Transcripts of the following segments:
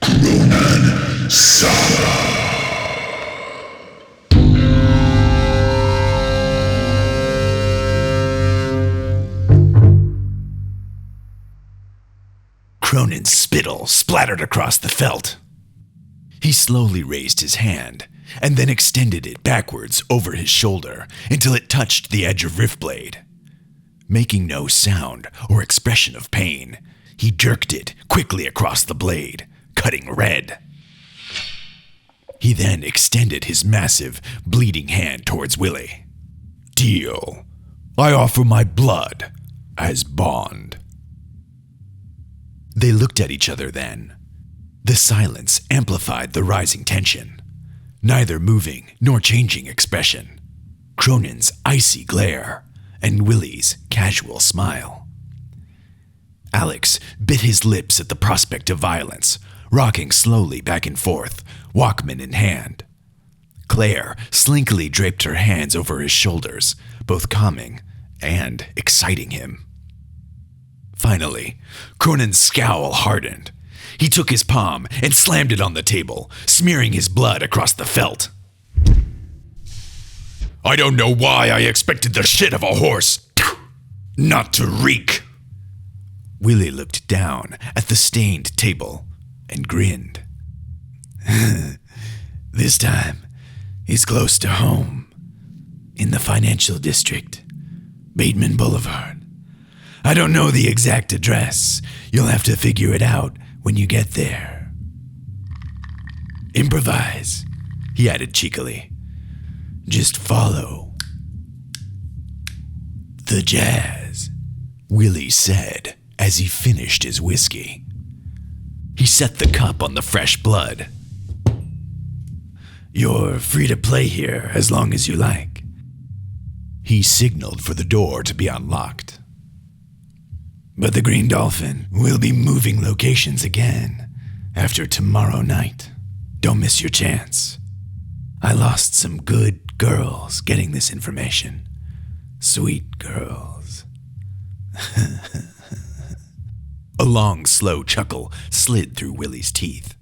Cronan Saga. Cronan's spittle splattered across the felt. He slowly raised his hand, and then extended it backwards over his shoulder until it touched the edge of Riftblade. Making no sound or expression of pain, he jerked it quickly across the blade, cutting red. He then extended his massive, bleeding hand towards Willie. "Deal. I offer my blood as bond." They looked at each other then. The silence amplified the rising tension, neither moving nor changing expression. Cronan's icy glare and Willie's casual smile. Alex bit his lips at the prospect of violence, rocking slowly back and forth, Walkman in hand. Claire slinkily draped her hands over his shoulders, both calming and exciting him. Finally, Cronan's scowl hardened. He took his palm and slammed it on the table, smearing his blood across the felt. "I don't know why I expected the shit of a horse not to reek." Willie looked down at the stained table and grinned. "This time, he's close to home. In the financial district, Bateman Boulevard. I don't know the exact address. You'll have to figure it out when you get there. Improvise," he added cheekily. "Just follow the jazz," Willie said as he finished his whiskey. He set the cup on the fresh blood. "You're free to play here as long as you like." He signaled for the door to be unlocked. "But the Green Dolphin will be moving locations again after tomorrow night. Don't miss your chance. I lost some good girls getting this information. Sweet girls." A long, slow chuckle slid through Willie's teeth.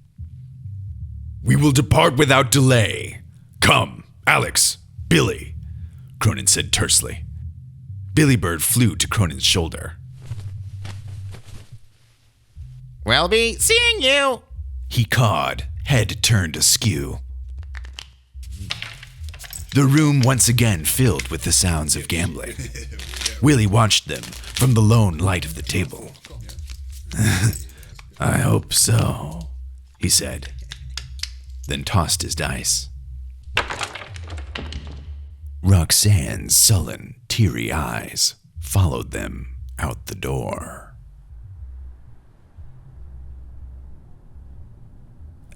"We will depart without delay. Come, Alex, Billy," Cronan said tersely. Billy Bird flew to Cronan's shoulder. "We'll be seeing you," he cawed, head turned askew. The room once again filled with the sounds of gambling. Willie watched them from the lone light of the table. "I hope so," he said, then tossed his dice. Roxanne's sullen, teary eyes followed them out the door.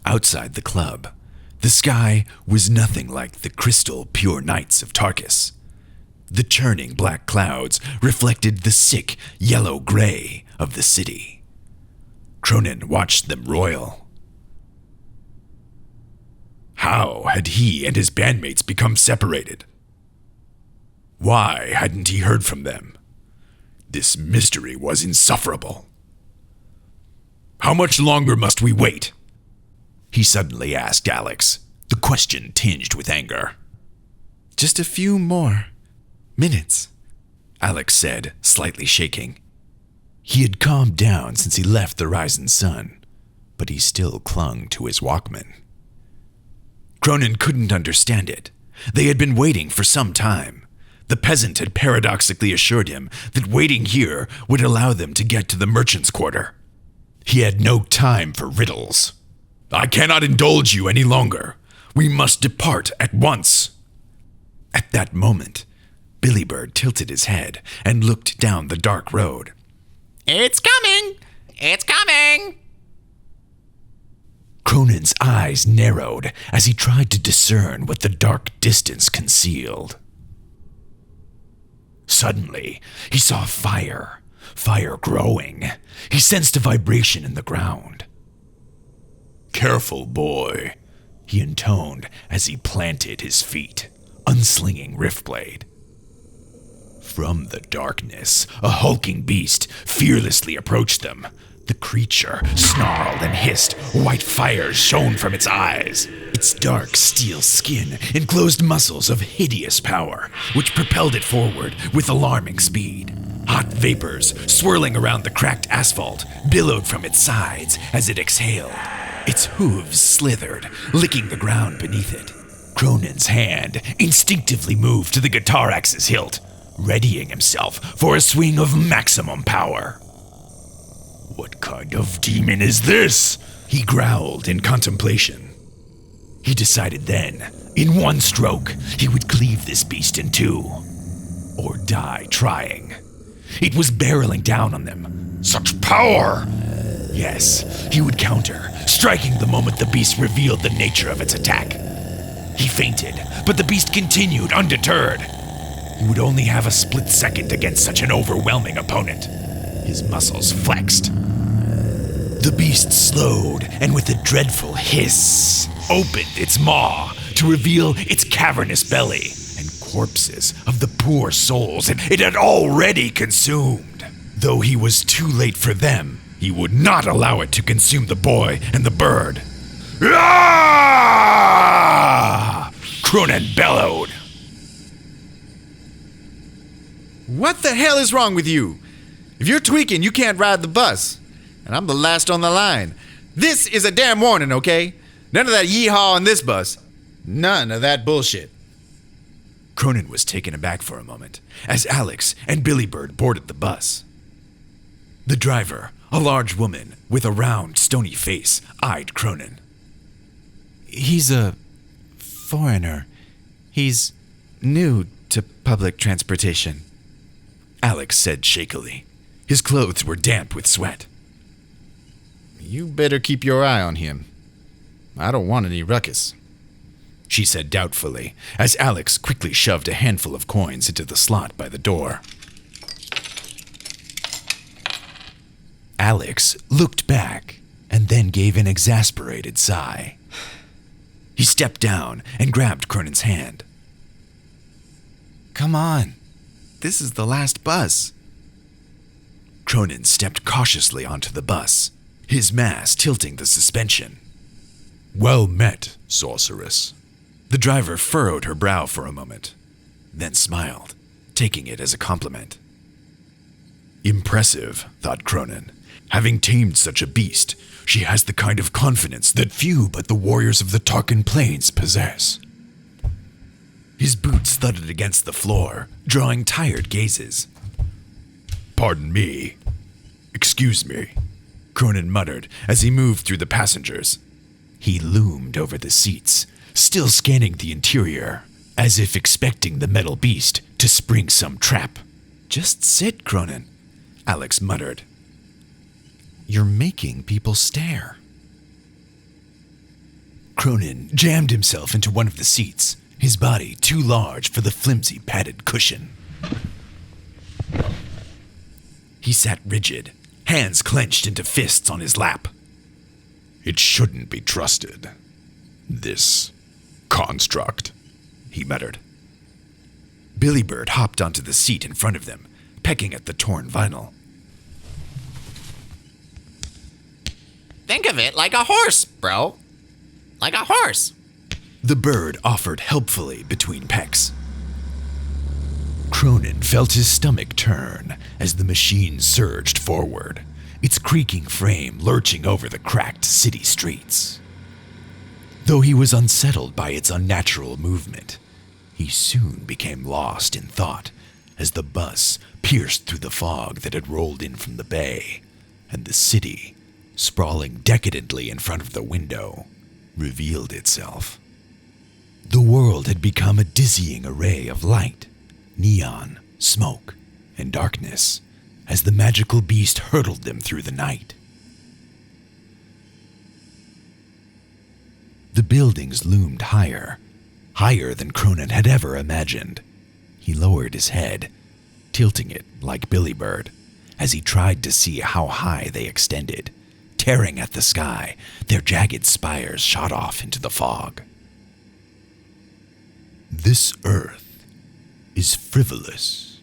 Outside the club, the sky was nothing like the crystal pure nights of Tarkus. The churning black clouds reflected the sick yellow-gray of the city. Cronan watched them roil. How had he and his bandmates become separated? Why hadn't he heard from them? This mystery was insufferable. "How much longer must we wait?" he suddenly asked Alex, the question tinged with anger. "Just a few more minutes," Alex said, slightly shaking. He had calmed down since he left the rising sun, but he still clung to his Walkman. Cronan couldn't understand it. They had been waiting for some time. The peasant had paradoxically assured him that waiting here would allow them to get to the merchant's quarter. He had no time for riddles. "I cannot indulge you any longer. We must depart at once." At that moment, Billy Bird tilted his head and looked down the dark road. "It's coming! It's coming!" Cronan's eyes narrowed as he tried to discern what the dark distance concealed. Suddenly, he saw fire growing. He sensed a vibration in the ground. "Careful, boy," he intoned as he planted his feet, unslinging Riftblade. From the darkness, a hulking beast fearlessly approached them, The creature snarled and hissed. White fire shone from its eyes. Its dark steel skin enclosed muscles of hideous power, which propelled it forward with alarming speed. Hot vapors, swirling around the cracked asphalt, billowed from its sides as it exhaled. Its hooves slithered, licking the ground beneath it. Cronan's hand instinctively moved to the guitar axe's hilt, readying himself for a swing of maximum power. "What kind of demon is this?" he growled in contemplation. He decided then, in one stroke, he would cleave this beast in two, or die trying. It was barreling down on them. Such power! Yes, he would counter, striking the moment the beast revealed the nature of its attack. He feinted, but the beast continued undeterred. He would only have a split second against such an overwhelming opponent. His muscles flexed. The beast slowed, and with a dreadful hiss, opened its maw to reveal its cavernous belly and corpses of the poor souls it had already consumed. Though he was too late for them, he would not allow it to consume the boy and the bird. Ah! Cronan bellowed. What the hell is wrong with you? If you're tweaking, you can't ride the bus. And I'm the last on the line. This is a damn warning, okay? None of that yeehaw on this bus. None of that bullshit. Cronan was taken aback for a moment as Alex and Billy Bird boarded the bus. The driver, a large woman with a round, stony face, eyed Cronan. He's a foreigner. He's new to public transportation, Alex said shakily. His clothes were damp with sweat. You better keep your eye on him. I don't want any ruckus, she said doubtfully, as Alex quickly shoved a handful of coins into the slot by the door. Alex looked back and then gave an exasperated sigh. He stepped down and grabbed Cronan's hand. Come on. This is the last bus. Cronan stepped cautiously onto the bus, his mass tilting the suspension. Well met, sorceress. The driver furrowed her brow for a moment, then smiled, taking it as a compliment. Impressive, thought Cronan. Having tamed such a beast, she has the kind of confidence that few but the warriors of the Tarkan Plains possess. His boots thudded against the floor, drawing tired gazes. Pardon me. Excuse me, Cronan muttered as he moved through the passengers. He loomed over the seats, still scanning the interior, as if expecting the metal beast to spring some trap. Just sit, Cronan, Alex muttered. You're making people stare. Cronan jammed himself into one of the seats, his body too large for the flimsy padded cushion. He sat rigid, hands clenched into fists on his lap. It shouldn't be trusted. This construct, he muttered. Billy Bird hopped onto the seat in front of them, pecking at the torn vinyl. Think of it like a horse, bro. Like a horse. The bird offered helpfully between pecks. Cronan felt his stomach turn as the machine surged forward, its creaking frame lurching over the cracked city streets. Though he was unsettled by its unnatural movement, he soon became lost in thought as the bus pierced through the fog that had rolled in from the bay, and the city, sprawling decadently in front of the window, revealed itself. The world had become a dizzying array of light, neon, smoke, and darkness as the magical beast hurtled them through the night. The buildings loomed higher, higher than Cronan had ever imagined. He lowered his head, tilting it like Billy Bird, as he tried to see how high they extended. Tearing at the sky, their jagged spires shot off into the fog. This earth is frivolous,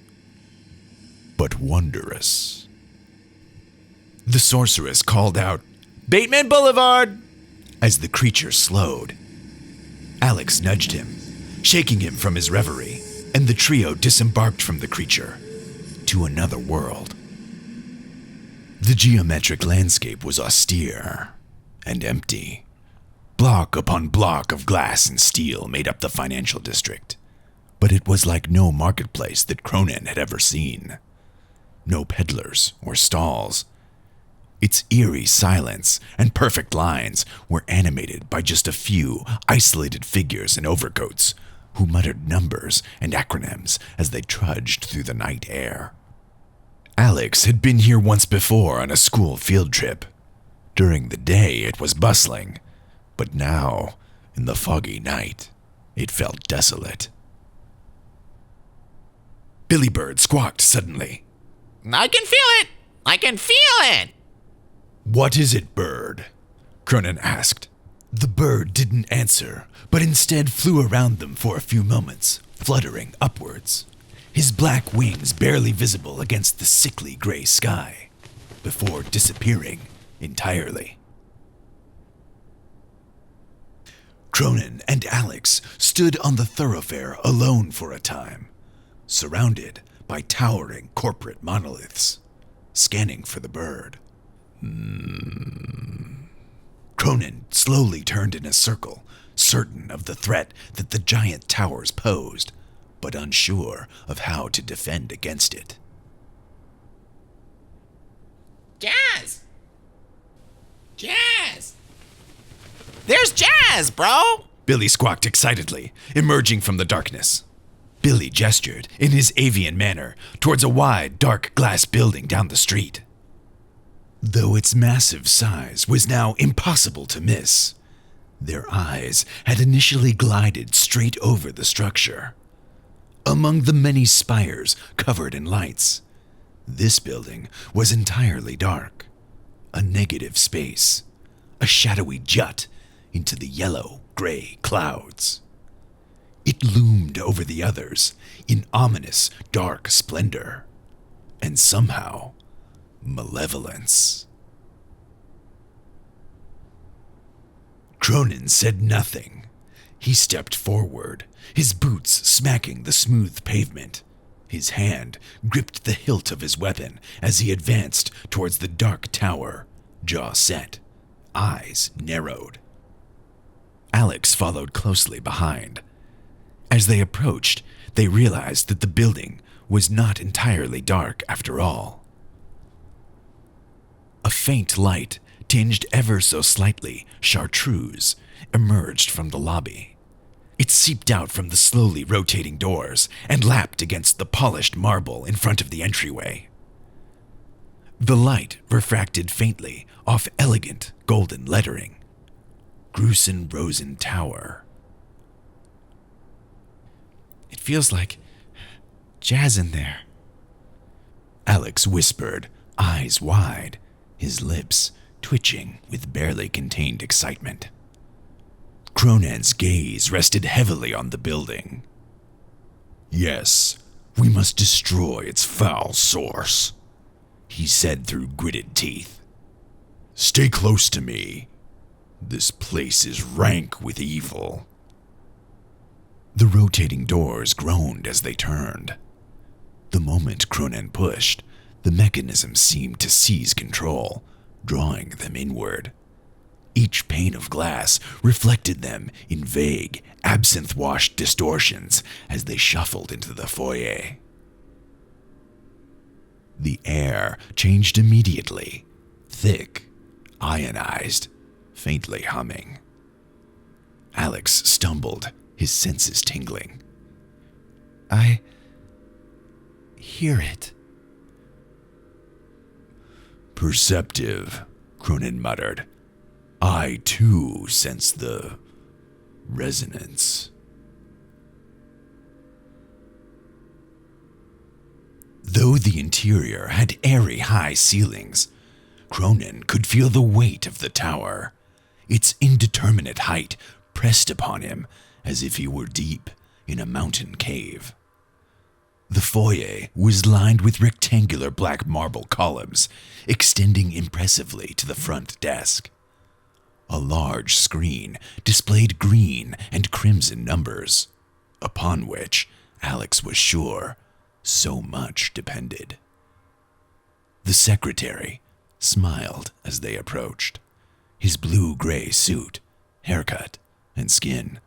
but wondrous. The sorceress called out, "Bateman Boulevard!" as the creature slowed. Alex nudged him, shaking him from his reverie, and the trio disembarked from the creature to another world. The geometric landscape was austere and empty. Block upon block of glass and steel made up the financial district, but it was like no marketplace that Cronan had ever seen. No peddlers or stalls. Its eerie silence and perfect lines were animated by just a few isolated figures in overcoats who muttered numbers and acronyms as they trudged through the night air. Alex had been here once before on a school field trip. During the day, it was bustling, but now, in the foggy night, it felt desolate. Billy Bird squawked suddenly. I can feel it! I can feel it! "What is it, Bird?" Cronan asked. The bird didn't answer, but instead flew around them for a few moments, fluttering upwards, his black wings barely visible against the sickly gray sky, before disappearing entirely. Cronan and Alex stood on the thoroughfare alone for a time, surrounded by towering corporate monoliths, scanning for the bird. Cronan slowly turned in a circle, certain of the threat that the giant towers posed, but unsure of how to defend against it. Jazz! Jazz! There's Jazz, bro! Billy squawked excitedly, emerging from the darkness. Billy gestured, in his avian manner, towards a wide, dark glass building down the street. Though its massive size was now impossible to miss, their eyes had initially glided straight over the structure. Among the many spires covered in lights, this building was entirely dark, a negative space, a shadowy jut into the yellow-gray clouds. It loomed over the others in ominous, dark splendor, and somehow malevolence. Cronan said nothing. He stepped forward, his boots smacking the smooth pavement. His hand gripped the hilt of his weapon as he advanced towards the dark tower, jaw set, eyes narrowed. Alex followed closely behind. As they approached, they realized that the building was not entirely dark after all. A faint light, tinged ever so slightly chartreuse, emerged from the lobby. It seeped out from the slowly rotating doors and lapped against the polished marble in front of the entryway. The light refracted faintly off elegant golden lettering. Grusen Rosen Tower. "It feels like jazz in there," Alex whispered, eyes wide, his lips twitching with barely contained excitement. Cronan's gaze rested heavily on the building. "Yes, we must destroy its foul source," he said through gritted teeth. "Stay close to me. This place is rank with evil." The rotating doors groaned as they turned. The moment Cronan pushed, the mechanism seemed to seize control, drawing them inward. Each pane of glass reflected them in vague, absinthe-washed distortions as they shuffled into the foyer. The air changed immediately, thick, ionized, faintly humming. Alex stumbled, his senses tingling. "I hear it." "Perceptive," Cronan muttered. "I, too, sense the resonance." Though the interior had airy high ceilings, Cronan could feel the weight of the tower, its indeterminate height pressed upon him as if he were deep in a mountain cave. The foyer was lined with rectangular black marble columns, extending impressively to the front desk. A large screen displayed green and crimson numbers, upon which Alex was sure so much depended. The secretary smiled as they approached, his blue-gray suit, haircut, and skin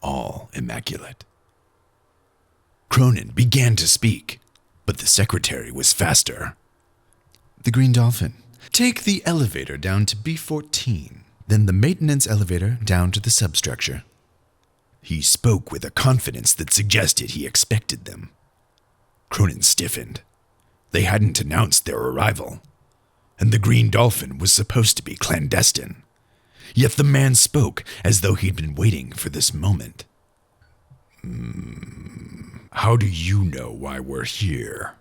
all immaculate. Cronan began to speak, but the secretary was faster. The Green Dolphin. Take the elevator down to B14, then the maintenance elevator down to the substructure. He spoke with a confidence that suggested he expected them. Cronan stiffened. They hadn't announced their arrival, and the Green Dolphin was supposed to be clandestine. Yet the man spoke as though he'd been waiting for this moment. How do you know why we're here?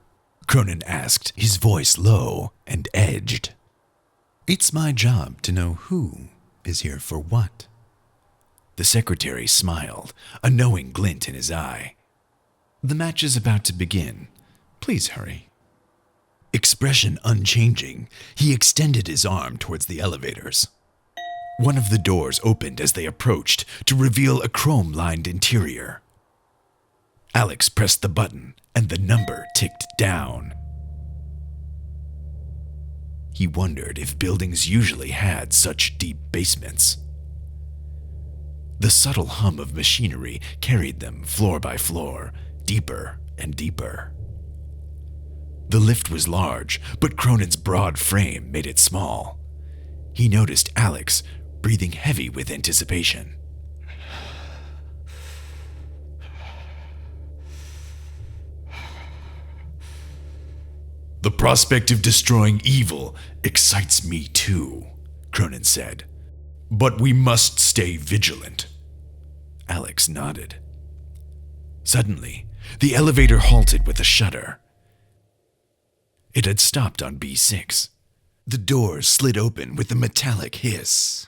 Cronan asked, his voice low and edged. It's my job to know who is here for what. The secretary smiled, a knowing glint in his eye. The match is about to begin. Please hurry. Expression unchanging, he extended his arm towards the elevators. One of the doors opened as they approached to reveal a chrome-lined interior. Alex pressed the button, and the number ticked down. He wondered if buildings usually had such deep basements. The subtle hum of machinery carried them floor by floor, deeper and deeper. The lift was large, but Cronan's broad frame made it small. He noticed Alex breathing heavy with anticipation. The prospect of destroying evil excites me too, Cronan said. But we must stay vigilant. Alex nodded. Suddenly, the elevator halted with a shudder. It had stopped on B6. The doors slid open with a metallic hiss.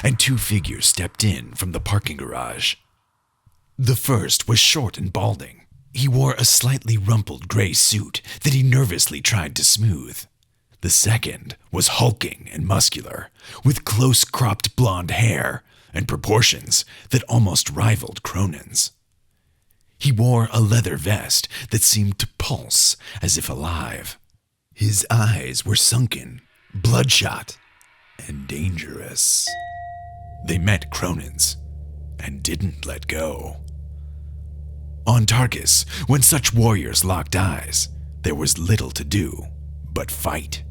And two figures stepped in from the parking garage. The first was short and balding. He wore a slightly rumpled gray suit that he nervously tried to smooth. The second was hulking and muscular, with close-cropped blonde hair and proportions that almost rivaled Cronan's. He wore a leather vest that seemed to pulse as if alive. His eyes were sunken, bloodshot, and dangerous. They met Cronan's and didn't let go. On Tarkus, when such warriors locked eyes, there was little to do but fight.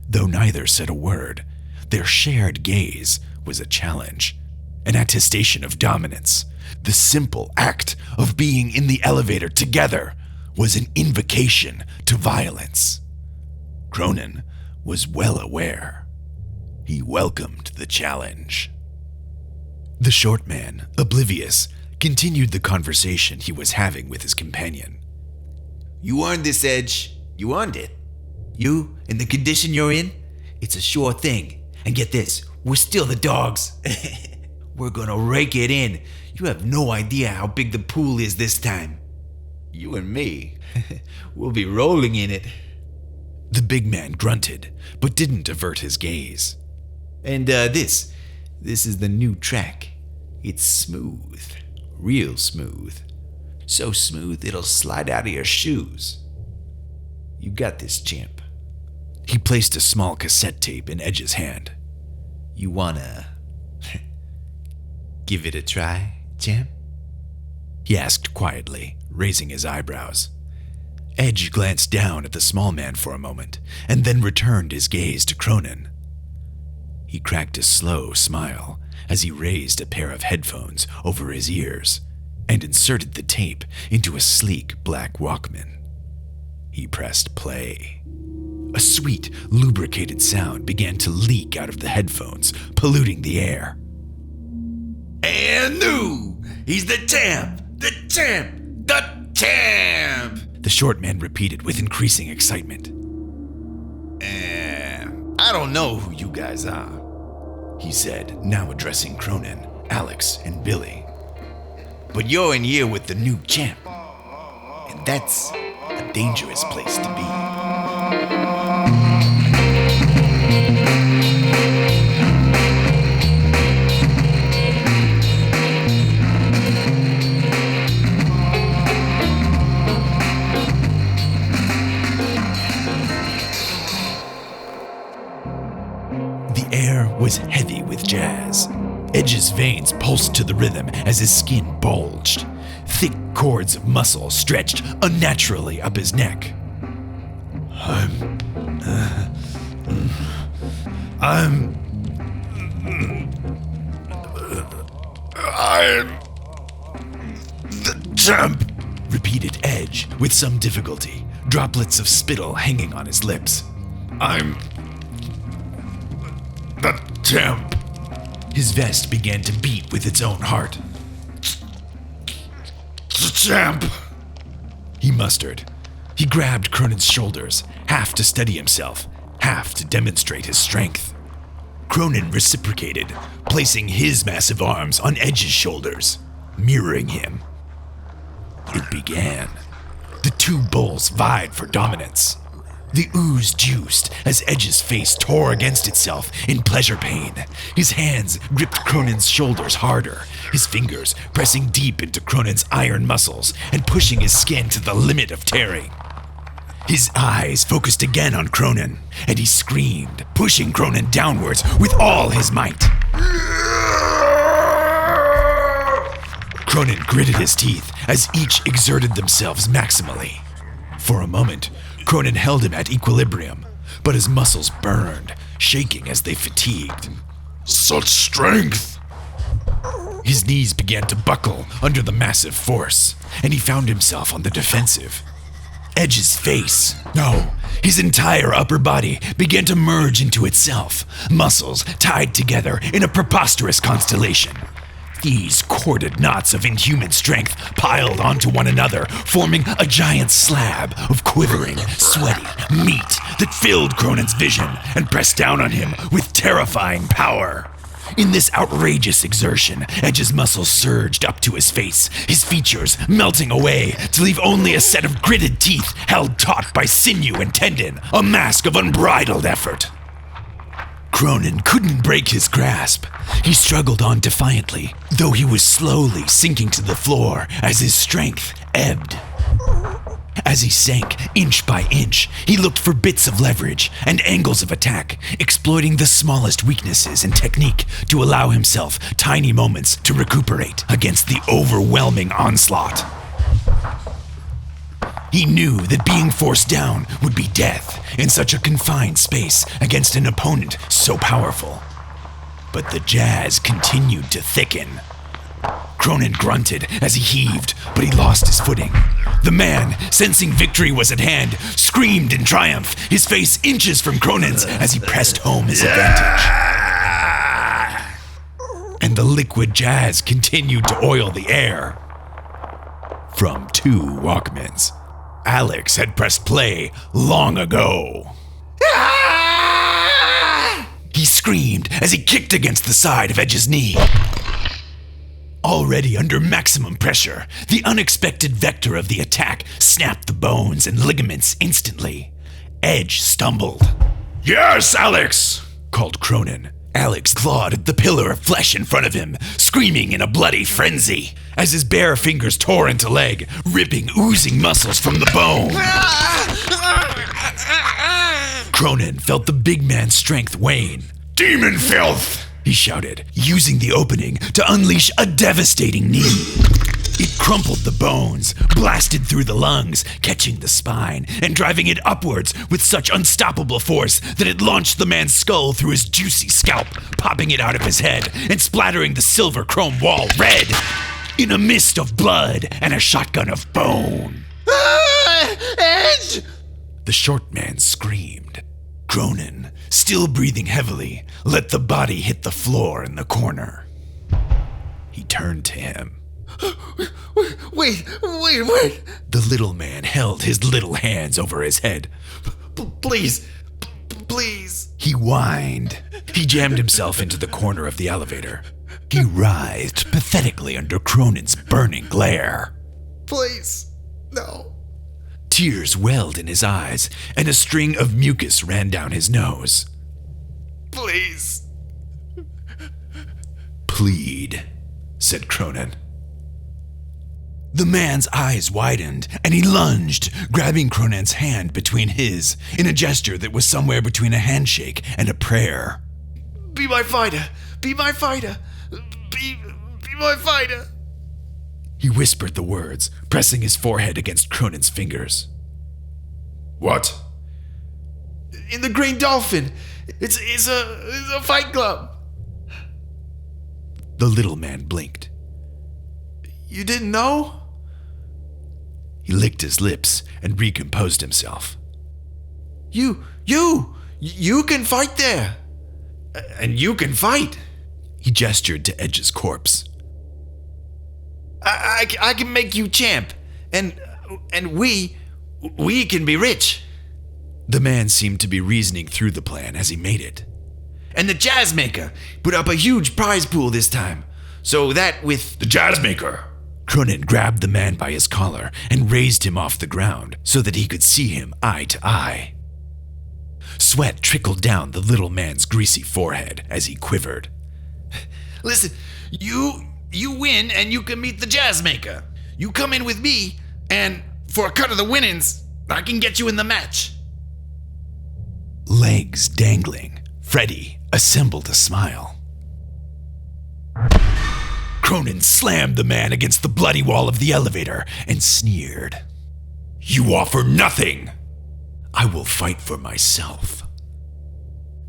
Though neither said a word, their shared gaze was a challenge, an attestation of dominance. The simple act of being in the elevator together was an invocation to violence. Cronan was well aware. He welcomed the challenge. The short man, oblivious, continued the conversation he was having with his companion. You earned this, Edge. You earned it. You, in the condition you're in, it's a sure thing. And get this, we're still the dogs. We're gonna rake it in. You have no idea how big the pool is this time. You and me, we'll be rolling in it. The big man grunted, but didn't avert his gaze. And this is the new track. It's smooth. Real smooth. So smooth it'll slide out of your shoes. You got this, champ. He placed a small cassette tape in Edge's hand. You wanna give it a try, champ? He asked quietly, raising his eyebrows. Edge glanced down at the small man for a moment, and then returned his gaze to Cronan. He cracked a slow smile as he raised a pair of headphones over his ears and inserted the tape into a sleek black Walkman. He pressed play. A sweet, lubricated sound began to leak out of the headphones, polluting the air. And new! He's the champ! The champ! The champ! The short man repeated with increasing excitement. I don't know who you guys are, he said, now addressing Cronan, Alex, and Billy. But you're in here with the new champ. And that's a dangerous place to be. The air was heavy with jazz. Edge's veins pulsed to the rhythm as his skin bulged. Thick cords of muscle stretched unnaturally up his neck. I'm the champ, repeated Edge with some difficulty, droplets of spittle hanging on his lips. I'm the champ. His vest began to beat with its own heart. The champ, he mustered. He grabbed Cronan's shoulders, half to steady himself, half to demonstrate his strength. Cronan reciprocated, placing his massive arms on Edge's shoulders, mirroring him. It began. The two bulls vied for dominance. The ooze juiced as Edge's face tore against itself in pleasure pain. His hands gripped Cronan's shoulders harder, his fingers pressing deep into Cronan's iron muscles and pushing his skin to the limit of tearing. His eyes focused again on Cronan, and he screamed, pushing Cronan downwards with all his might. Cronan gritted his teeth as each exerted themselves maximally. For a moment, Cronan held him at equilibrium, but his muscles burned, shaking as they fatigued. Such strength! His knees began to buckle under the massive force, and he found himself on the defensive. Edge's face, no, his entire upper body began to merge into itself, muscles tied together in a preposterous constellation. These corded knots of inhuman strength piled onto one another, forming a giant slab of quivering, sweaty meat that filled Cronan's vision and pressed down on him with terrifying power. In this outrageous exertion, Edge's muscles surged up to his face, his features melting away to leave only a set of gritted teeth held taut by sinew and tendon, a mask of unbridled effort. Cronan couldn't break his grasp. He struggled on defiantly, though he was slowly sinking to the floor as his strength ebbed. As he sank inch by inch, he looked for bits of leverage and angles of attack, exploiting the smallest weaknesses and technique to allow himself tiny moments to recuperate against the overwhelming onslaught. He knew that being forced down would be death in such a confined space against an opponent so powerful. But the jazz continued to thicken. Cronan grunted as he heaved, but he lost his footing. The man, sensing victory was at hand, screamed in triumph, his face inches from Cronan's as he pressed home his advantage. And the liquid jazz continued to oil the air. From two Walkmans, Alex had pressed play long ago. He screamed as he kicked against the side of Edge's knee. Already under maximum pressure, the unexpected vector of the attack snapped the bones and ligaments instantly. Edge stumbled. "Yes, Alex!" called Cronan. Alex clawed at the pillar of flesh in front of him, screaming in a bloody frenzy, as his bare fingers tore into leg, ripping oozing muscles from the bone. Cronan felt the big man's strength wane. "Demon filth!" he shouted, using the opening to unleash a devastating knee. It crumpled the bones, blasted through the lungs, catching the spine, and driving it upwards with such unstoppable force that it launched the man's skull through his juicy scalp, popping it out of his head and splattering the silver chrome wall red in a mist of blood and a shotgun of bone. Edge! The short man screamed. Cronan, still breathing heavily, let the body hit the floor in the corner. He turned to him. Wait. The little man held his little hands over his head. Please. He whined. He jammed himself into the corner of the elevator. He writhed pathetically under Cronan's burning glare. Please, no. Tears welled in his eyes, and a string of mucus ran down his nose. Please. Plead, said Cronan. The man's eyes widened, and he lunged, grabbing Cronan's hand between his in a gesture that was somewhere between a handshake and a prayer. Be my fighter. Be my fighter. Be my fighter. He whispered the words, pressing his forehead against Cronan's fingers. What? In the Green Dolphin. It's a fight club. The little man blinked. You didn't know? He licked his lips and recomposed himself. You can fight there. And you can fight. He gestured to Edge's corpse. I can make you champ. And we can be rich. The man seemed to be reasoning through the plan as he made it. And the jazz maker put up a huge prize pool this time. So that with the jazz maker, Cronan grabbed the man by his collar and raised him off the ground so that he could see him eye to eye. Sweat trickled down the little man's greasy forehead as he quivered. Listen, you win and you can meet the jazz maker. You come in with me, and for a cut of the winnings, I can get you in the match. Legs dangling, Freddy assembled a smile. Cronan slammed the man against the bloody wall of the elevator and sneered. You offer nothing. I will fight for myself.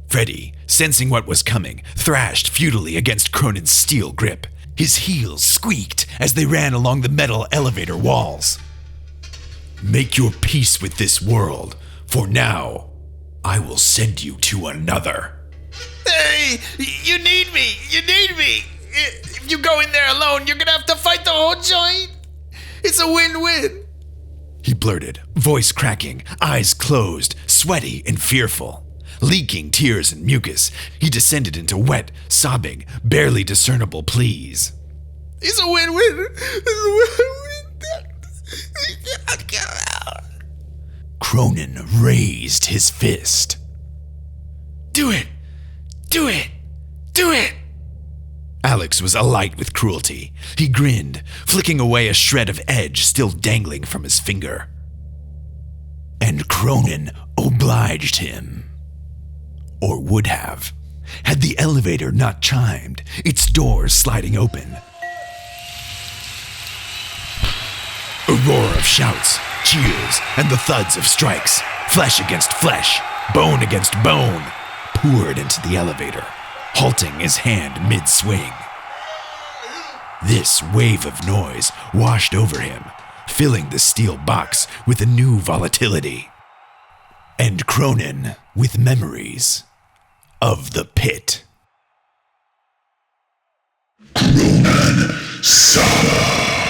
Freddy, sensing what was coming, thrashed futilely against Cronan's steel grip. His heels squeaked as they ran along the metal elevator walls. Make your peace with this world, for now I will send you to another. Hey, you need me. You need me. If you go in there alone, you're gonna have to fight the whole joint. It's a win-win. He blurted, voice cracking, eyes closed, sweaty and fearful. Leaking tears and mucus, he descended into wet, sobbing, barely discernible pleas. It's a win-win. It's a win-win. Cronan raised his fist. Do it. Do it. Do it. Alex was alight with cruelty. He grinned, flicking away a shred of edge still dangling from his finger. And Cronan obliged him. Or would have, had the elevator not chimed, its doors sliding open. A roar of shouts, cheers, and the thuds of strikes, flesh against flesh, bone against bone, poured into the elevator, halting his hand mid-swing. This wave of noise washed over him, filling the steel box with a new volatility. And Cronan with memories of the pit. Cronan Saga.